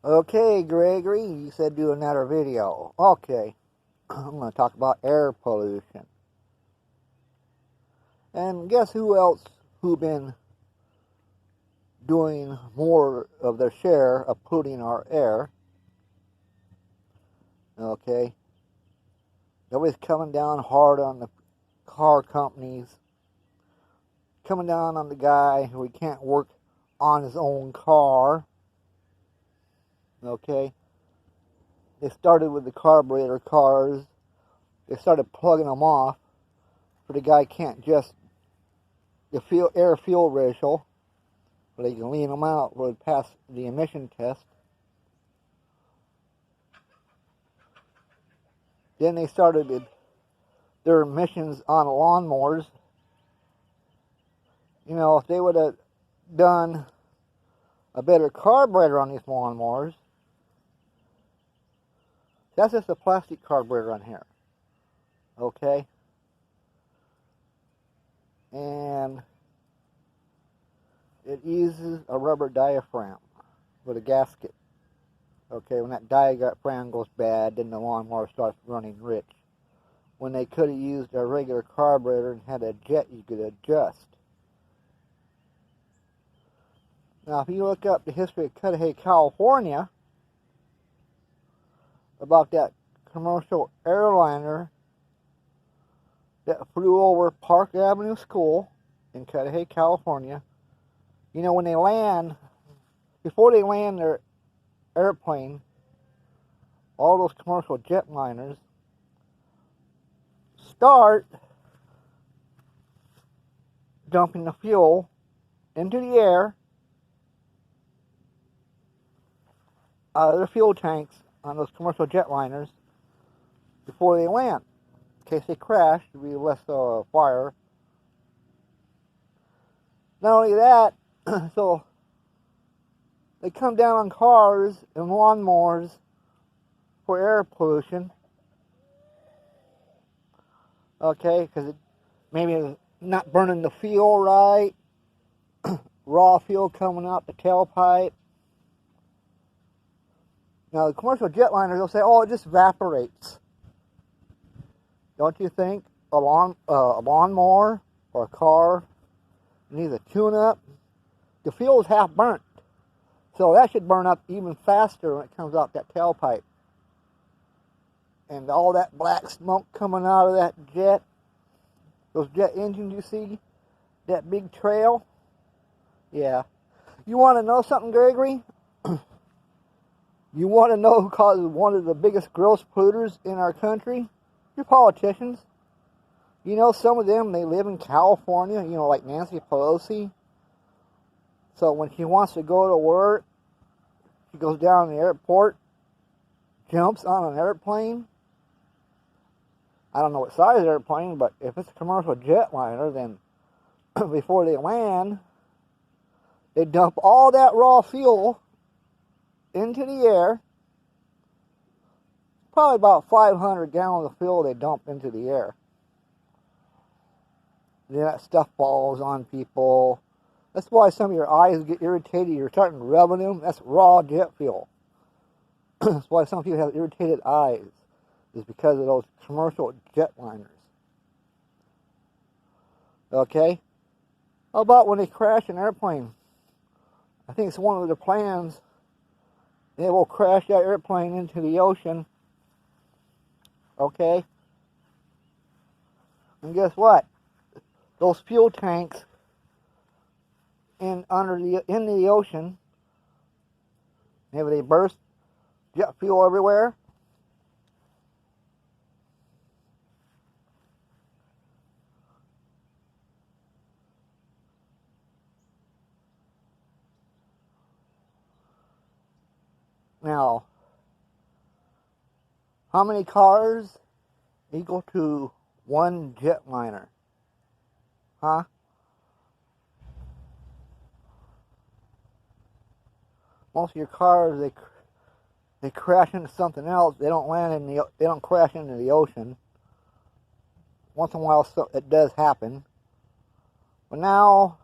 Okay, Gregory, you said do another video. Okay, I'm going to talk about air pollution. And guess who else who been doing more of their share of polluting our air? Okay, nobody's coming down hard on the car companies, coming down on the guy who can't work on his own car. Okay, they started with the carburetor cars. They started plugging them off, for the guy can't just the air-fuel ratio, but they can lean them out where it pass the emission test. Then they started their emissions on lawnmowers. You know, if they would have done a better carburetor on these lawnmowers, that's just a plastic carburetor on here, okay? And it uses a rubber diaphragm with a gasket. Okay, when that diaphragm goes bad, then the lawnmower starts running rich. When they could have used a regular carburetor and had a jet you could adjust. Now, if you look up the history of Cudahy, California, about that commercial airliner that flew over Park Avenue School in Cudahy, California, you know, when they land, before they land their airplane, all those commercial jetliners start dumping the fuel into the air out of their fuel tanks on those commercial jetliners before they land, in case they crash. There'll be less fire. Not only that, so they come down on cars and lawnmowers for air pollution. Okay, because maybe it's not burning the fuel right, raw fuel coming out the tailpipe. Now the commercial jetliners will say, "Oh, it just evaporates." Don't you think a lawnmower or a car needs a tune-up? The fuel is half burnt, so that should burn up even faster when it comes out that tailpipe. And all that black smoke coming out of that jet, those jet engines you see, that big trail. Yeah. You want to know something, Gregory? You want to know who causes one of the biggest gross polluters in our country? Your politicians. You know, some of them, they live in California, you know, like Nancy Pelosi. So when she wants to go to work, she goes down to the airport, jumps on an airplane. I don't know what size airplane, but if it's a commercial jetliner, then before they land, they dump all that raw fuel into the air. Probably about 500 gallons of fuel they dump into the air. Then that stuff falls on people. That's why some of your eyes get irritated. You're starting rubbing them. That's raw jet fuel. That's why some people have irritated eyes. Is because of those commercial jetliners. Okay? How about when they crash an airplane? I think it's one of the plans. They will crash that airplane into the ocean. Okay? And guess what? Those fuel tanks in the ocean, maybe they burst jet fuel everywhere. Now, how many cars equal to one jetliner? Huh? Most of your cars, they crash into something else. They don't they don't crash into the ocean. Once in a while, it does happen. But now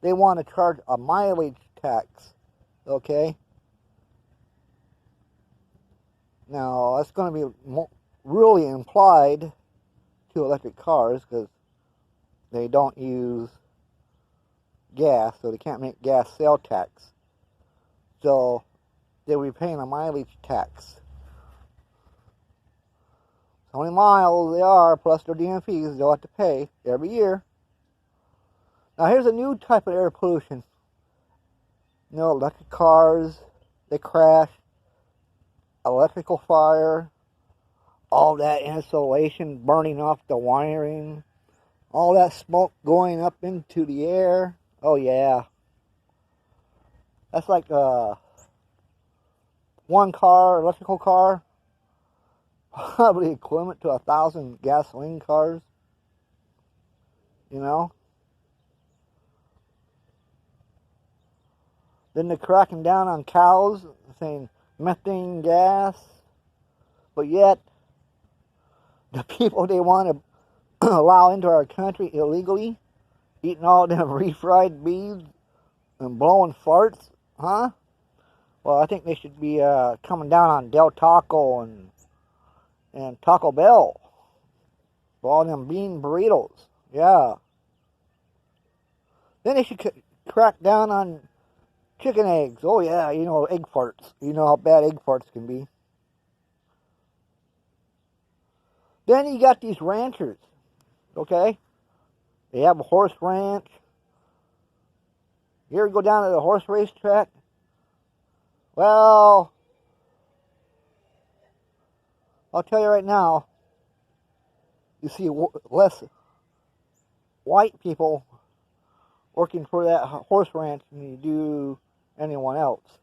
they want to charge a mileage tax. Okay? Now, that's going to be really implied to electric cars because they don't use gas, so they can't make gas sale tax. So they'll be paying a mileage tax. How many miles they are, plus their DMVs, they'll have to pay every year. Now here's a new type of air pollution. You know, electric cars, they crash, electrical fire, all that insulation burning off the wiring, all that smoke going up into the air. Oh yeah. That's like one car, electrical car, probably equivalent to 1,000 gasoline cars. You know? Then they're cracking down on cows, saying methane gas. But yet, the people they want to allow into our country illegally, eating all them refried beans and blowing farts, huh? Well, I think they should be coming down on Del Taco and Taco Bell for all them bean burritos. Yeah. Then they should crack down on chicken eggs. Oh yeah, you know, egg farts. You know how bad egg farts can be. Then you got these ranchers, okay? They have a horse ranch. You ever go down to the horse racetrack? Well, I'll tell you right now, you see less white people working for that horse ranch than you do anyone else.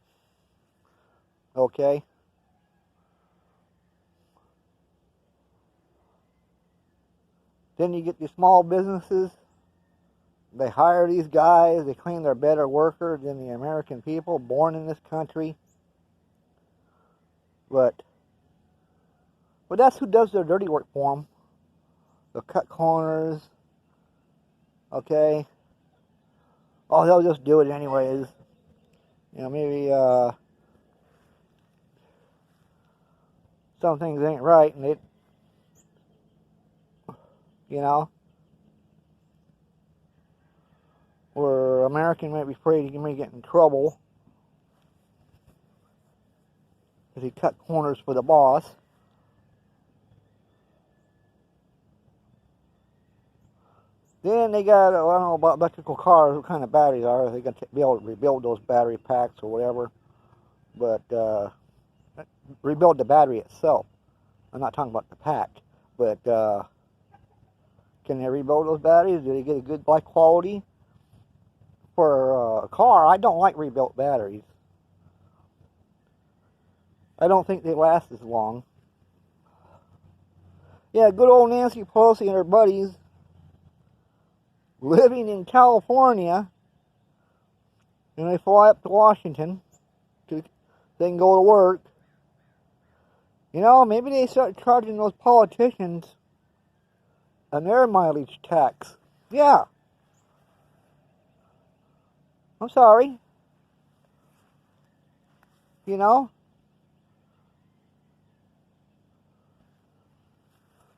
Okay? Then you get these small businesses. They hire these guys. They claim they're better workers than the American people born in this country. But that's who does their dirty work for them. They'll cut corners. Okay? Oh, they'll just do it anyways. You know, maybe some things ain't right, and it, you know, where American might be afraid he may get in trouble because he cut corners for the boss. Then they got, I don't know about electrical cars, what kind of batteries are. They got to be able to rebuild those battery packs or whatever. But rebuild the battery itself. I'm not talking about the pack. But can they rebuild those batteries? Do they get a good black quality? For a car, I don't like rebuilt batteries. I don't think they last as long. Yeah, good old Nancy Pelosi and her buddies living in California, and they fly up to Washington to they can go to work. You know, maybe they start charging those politicians an air mileage tax. Yeah. I'm sorry. You know?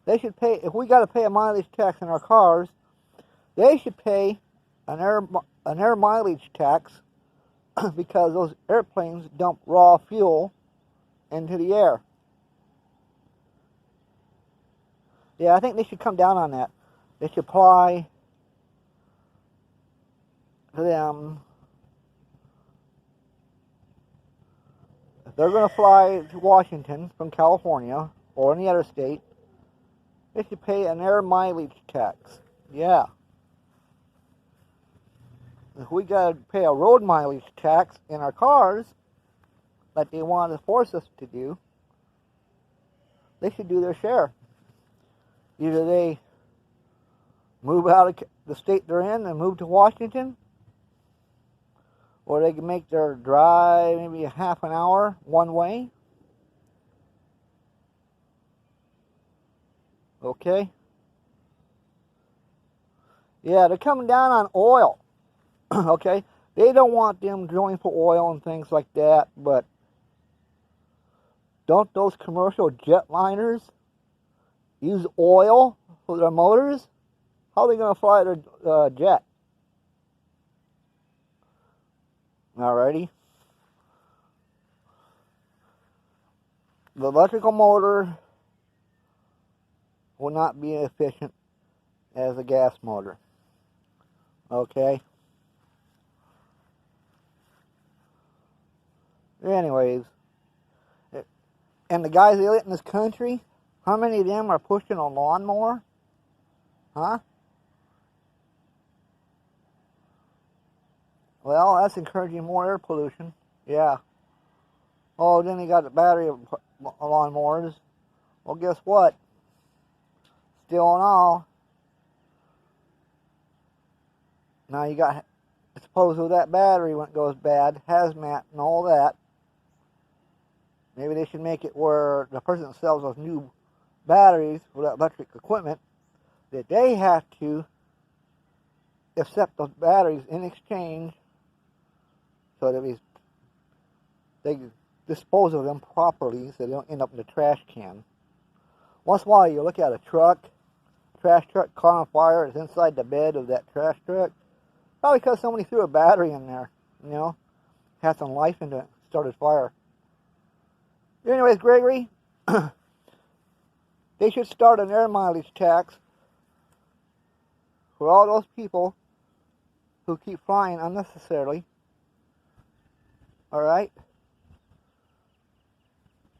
They should pay, if we got to pay a mileage tax on our cars, they should pay an air mileage tax because those airplanes dump raw fuel into the air. Yeah, I think they should come down on that. They should apply to them. If they're going to fly to Washington from California or any other state, they should pay an air mileage tax. Yeah. If we got to pay a road mileage tax in our cars, like they want to force us to do, they should do their share. Either they move out of the state they're in and move to Washington, or they can make their drive maybe a half an hour one way. Okay? Yeah, they're coming down on oil. Okay? They don't want them drilling for oil and things like that, but don't those commercial jetliners use oil for their motors? How are they going to fly their jet? Alrighty. The electrical motor will not be as efficient as a gas motor. Okay? Anyways, and the guys that live in this country, how many of them are pushing a lawnmower? Huh? Well, that's encouraging more air pollution. Yeah. Oh, then you got the battery lawnmowers. Well, guess what? Still and all, now you got, suppose if that battery when it goes bad, hazmat and all that, maybe they should make it where the person that sells those new batteries for that electric equipment, that they have to accept those batteries in exchange so that they dispose of them properly so they don't end up in the trash can. Once in a while you look at a trash truck caught on fire, it's inside the bed of that trash truck. Probably because somebody threw a battery in there, you know, had some life into it, started fire. Anyways, Gregory, they should start an air mileage tax for all those people who keep flying unnecessarily. Alright?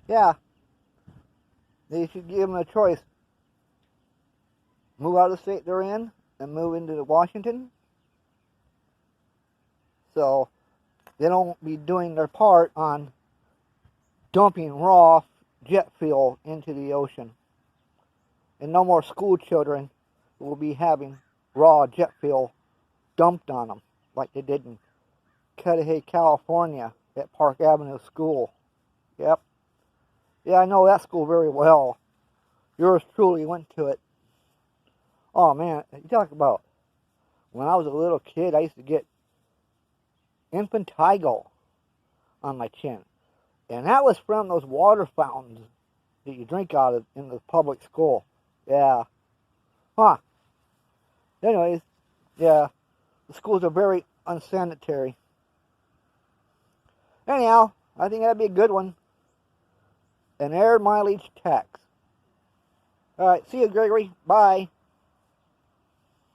Yeah. They should give them a choice. Move out of the state they're in and move into Washington. So they don't be doing their part on dumping raw jet fuel into the ocean. And no more school children will be having raw jet fuel dumped on them like they did in Cudahy, California at Park Avenue School. Yep. Yeah, I know that school very well. Yours truly went to it. Oh man, you talk about when I was a little kid, I used to get impetigo on my chin. And that was from those water fountains that you drink out of in the public school. Yeah. Huh. Anyways, yeah. The schools are very unsanitary. Anyhow, I think that'd be a good one. An air mileage tax. Alright, see you, Gregory. Bye.